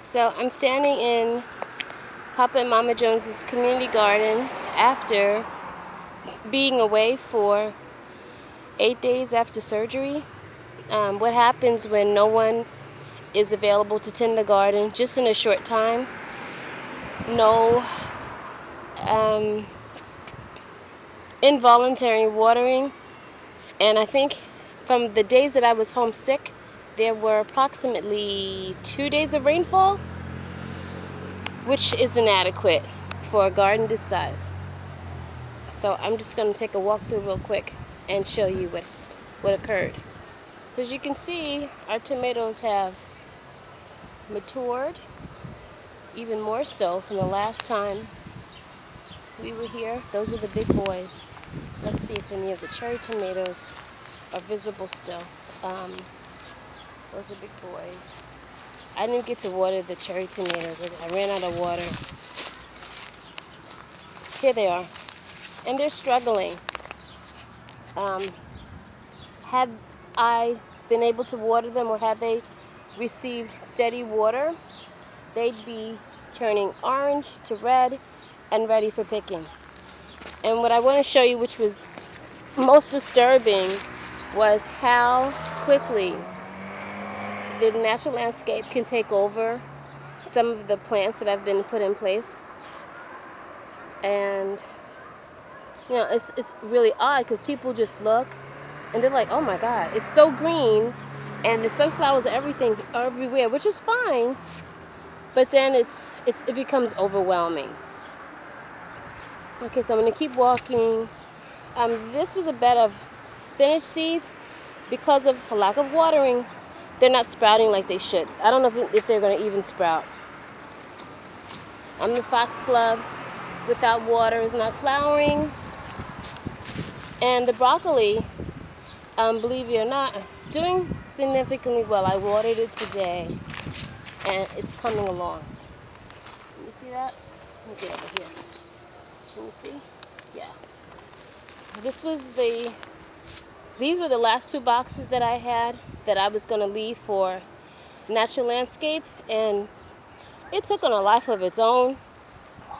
So I'm standing in Papa and Mama Jones's community garden after being away for 8 days after surgery. What happens when no one is available to tend the garden just in a short time? No involuntary watering. And I think from the days that I was homesick, there were approximately 2 days of rainfall, which is inadequate for a garden this size. So I'm just going to take a walk through real quick and show you what occurred. So as you can see, our tomatoes have matured, even more so from the last time we were here. Those are the big boys. Let's see if any of the cherry tomatoes are visible still. Those are big boys. I didn't get to water the cherry tomatoes. I ran out of water. Here they are. And they're struggling. Had I been able to water them, or had they received steady water, they'd be turning orange to red and ready for picking. And what I want to show you, which was most disturbing, was how quickly the natural landscape can take over some of the plants that have been put in place. And it's really odd because people just look and they're like, oh my God, it's so green, and the sunflowers are everywhere, which is fine, but then it becomes overwhelming. Okay, so I'm going to keep walking. This was a bed of spinach seeds. Because of a lack of watering, they're not sprouting like they should. I don't know if they're going to even sprout. The foxglove without water is not flowering. And the broccoli, believe it or not, is doing significantly well. I watered it today, and it's coming along. Can you see that? Let me get over here. Can you see? Yeah. These were the last 2 boxes that I had that I was going to leave for natural landscape, and it took on a life of its own.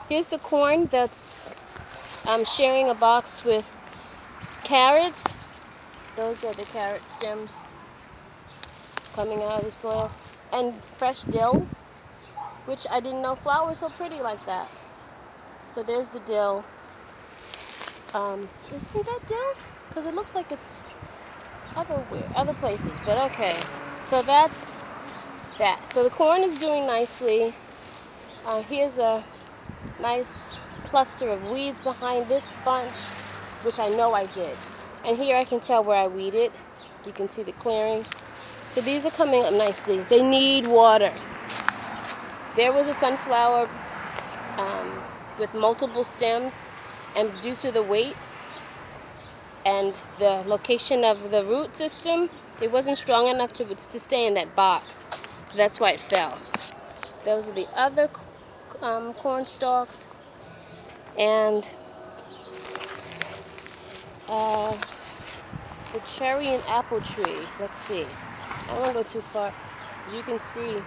Here's the corn that's sharing a box with carrots. Those are the carrot stems coming out of the soil. And fresh dill, which I didn't know flowers so pretty like that. So there's the dill. Isn't that dill? Because it looks like it's other places, but okay. So that's that. So the corn is doing nicely. Here's a nice cluster of weeds behind this bunch, which I know I did. And here I can tell where I weeded. You can see the clearing. So these are coming up nicely. They need water. There was a sunflower with multiple stems, and due to the weight and the location of the root system, it wasn't strong enough to stay in that box. So that's why it fell. Those are the other corn stalks. And the cherry and apple tree. Let's see. I don't want to go too far. As you can see,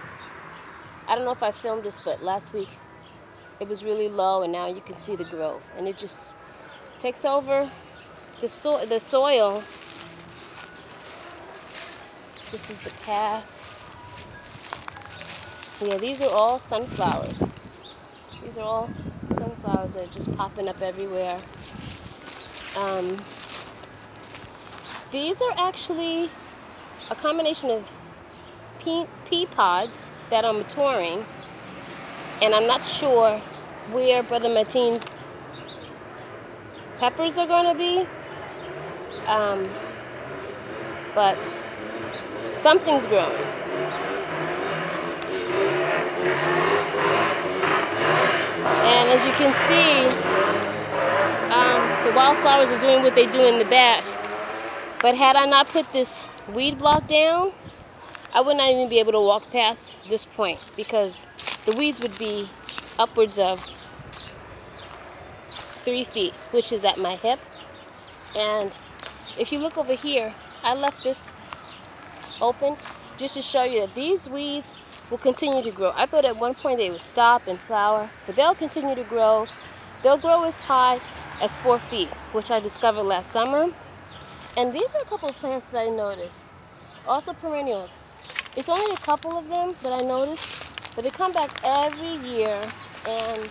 I don't know if I filmed this, but last week it was really low, and now you can see the growth. And it just takes over the soil. This is the path. Yeah, these are all sunflowers. These are all sunflowers that are just popping up everywhere. These are actually a combination of pea pods that are maturing, and I'm not sure where Brother Martine's peppers are going to be, but something's growing. And as you can see, the wildflowers are doing what they do in the back. But had I not put this weed block down, I would not even be able to walk past this point, because the weeds would be upwards of 3 feet, which is at my hip. And if you look over here, I left this open just to show you that these weeds will continue to grow. I thought at one point they would stop and flower, but they'll continue to grow. They'll grow as high as 4 feet, which I discovered last summer. And these are a couple of plants that I noticed. Also perennials. It's only a couple of them that I noticed, but they come back every year, and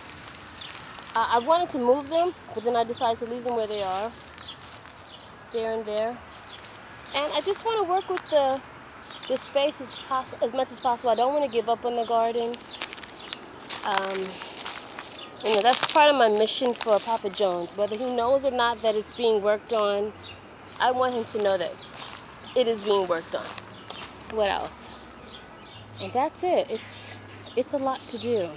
I wanted to move them, but then I decided to leave them where they are. It's there and there. And I just want to work with the space as much as possible. I don't want to give up on the garden. That's part of my mission for Papa Jones. Whether he knows or not that it's being worked on, I want him to know that it is being worked on. What else? And that's it. It's a lot to do.